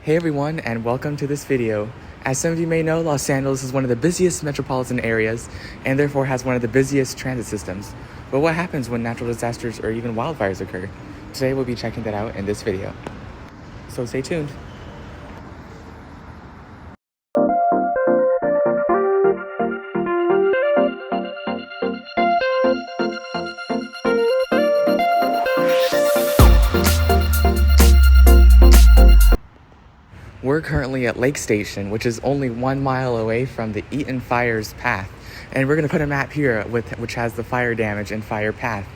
Hey everyone, and welcome to this video. As some of you may know, Los Angeles is one of the busiest metropolitan areas and therefore has one of the busiest transit systems. But what happens when natural disasters or even wildfires occur? Today we'll be checking that out in this video. So stay tuned. We're currently at Lake Station, which is only 1 mile away from the Eaton Fire's path. And we're going to put a map here which has the fire damage and fire path.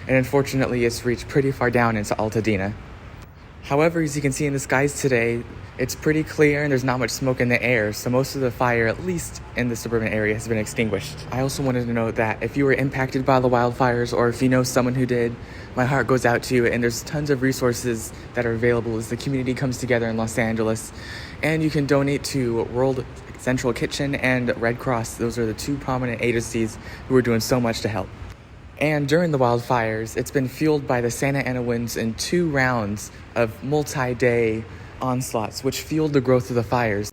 And unfortunately, it's reached pretty far down into Altadena. However, as you can see in the skies today, it's pretty clear and there's not much smoke in the air, so most of the fire, at least in the suburban area, has been extinguished. I also wanted to note that if you were impacted by the wildfires or if you know someone who did, my heart goes out to you, and there's tons of resources that are available as the community comes together in Los Angeles. And you can donate to World Central Kitchen and Red Cross. Those are the two prominent agencies who are doing so much to help. And during the wildfires, it's been fueled by the Santa Ana winds in 2 rounds of multi-day onslaughts, which fueled the growth of the fires.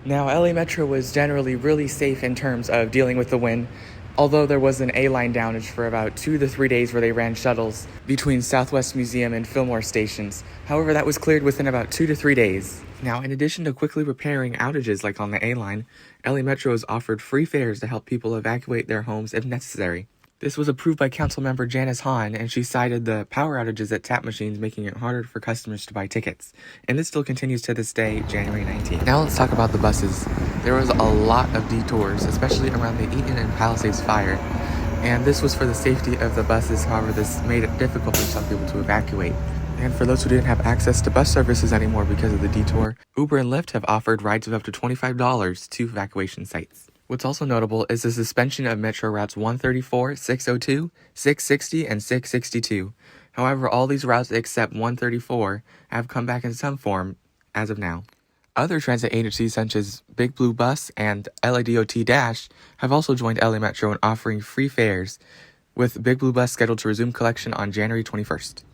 Now, LA Metro was generally really safe in terms of dealing with the wind, although there was an A-line downage for about 2 to 3 days where they ran shuttles between Southwest Museum and Fillmore stations. However, that was cleared within about 2 to 3 days. Now, in addition to quickly repairing outages like on the A-line, LA Metro has offered free fares to help people evacuate their homes if necessary. This was approved by Councilmember Janice Hahn, and she cited the power outages at tap machines making it harder for customers to buy tickets. And this still continues to this day, January 19th. Now let's talk about the buses. There was a lot of detours, especially around the Eaton and Palisades fire. And this was for the safety of the buses, however this made it difficult for some people to evacuate. And for those who didn't have access to bus services anymore because of the detour, Uber and Lyft have offered rides of up to $25 to evacuation sites. What's also notable is the suspension of Metro routes 134, 602, 660, and 662. However, all these routes except 134 have come back in some form as of now. Other transit agencies such as Big Blue Bus and LADOT Dash have also joined LA Metro in offering free fares, with Big Blue Bus scheduled to resume collection on January 21st.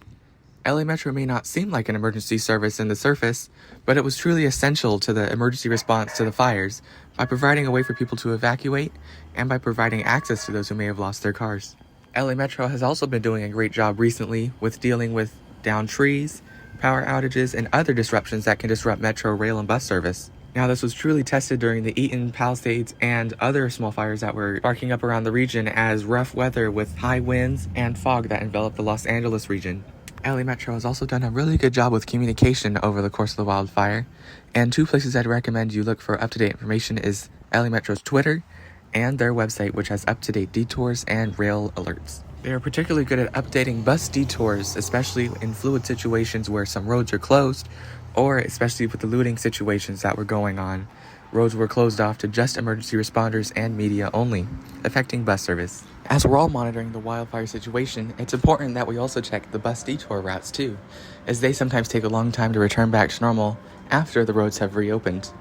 LA Metro may not seem like an emergency service in the surface, but it was truly essential to the emergency response to the fires by providing a way for people to evacuate and by providing access to those who may have lost their cars. LA Metro has also been doing a great job recently with dealing with downed trees, power outages, and other disruptions that can disrupt Metro rail and bus service. Now, this was truly tested during the Eaton, Palisades, and other small fires that were sparking up around the region as rough weather with high winds and fog that enveloped the Los Angeles region. LA Metro has also done a really good job with communication over the course of the wildfire, and 2 places I'd recommend you look for up-to-date information is LA Metro's Twitter and their website, which has up-to-date detours and rail alerts. They are particularly good at updating bus detours, especially in fluid situations where some roads are closed, or especially with the looting situations that were going on. Roads were closed off to just emergency responders and media only, affecting bus service. As we're all monitoring the wildfire situation, it's important that we also check the bus detour routes too, as they sometimes take a long time to return back to normal after the roads have reopened.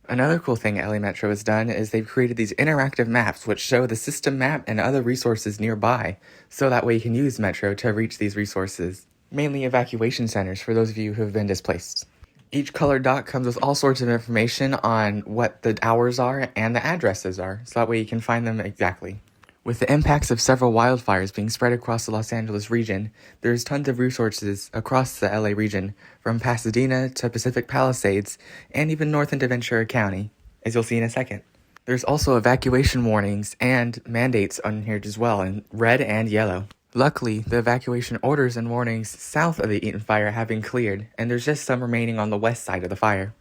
Another cool thing LA Metro has done is they've created these interactive maps which show the system map and other resources nearby, so that way you can use Metro to reach these resources, mainly evacuation centers for those of you who have been displaced. Each colored dot comes with all sorts of information on what the hours are and the addresses are, so that way you can find them exactly. With the impacts of several wildfires being spread across the Los Angeles region, there's tons of resources across the LA region, from Pasadena to Pacific Palisades, and even north into Ventura County, as you'll see in a second. There's also evacuation warnings and mandates on here as well, in red and yellow. Luckily, the evacuation orders and warnings south of the Eaton fire have been cleared, and there's just some remaining on the west side of the fire.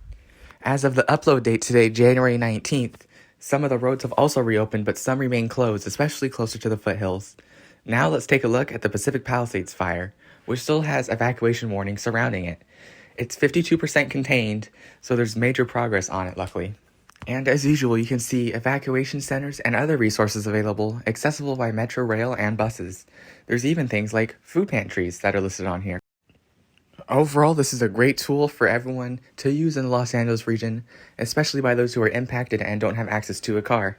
As of the upload date today, January 19th, some of the roads have also reopened, but some remain closed, especially closer to the foothills. Now let's take a look at the Pacific Palisades fire, which still has evacuation warnings surrounding it. It's 52% contained, so there's major progress on it, luckily. And as usual, you can see evacuation centers and other resources available, accessible by Metro Rail and buses. There's even things like food pantries that are listed on here. Overall, this is a great tool for everyone to use in the Los Angeles region, especially by those who are impacted and don't have access to a car.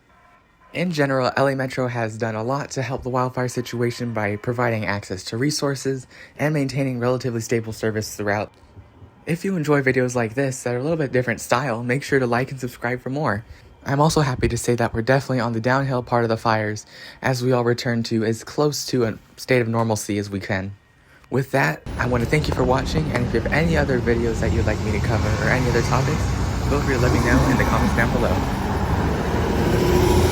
In general, LA Metro has done a lot to help the wildfire situation by providing access to resources and maintaining relatively stable service throughout. If you enjoy videos like this that are a little bit different style, make sure to like and subscribe for more. I'm also happy to say that we're definitely on the downhill part of the fires as we all return to as close to a state of normalcy as we can. With that, I want to thank you for watching, and if you have any other videos that you'd like me to cover or any other topics, feel free to let me know in the comments down below.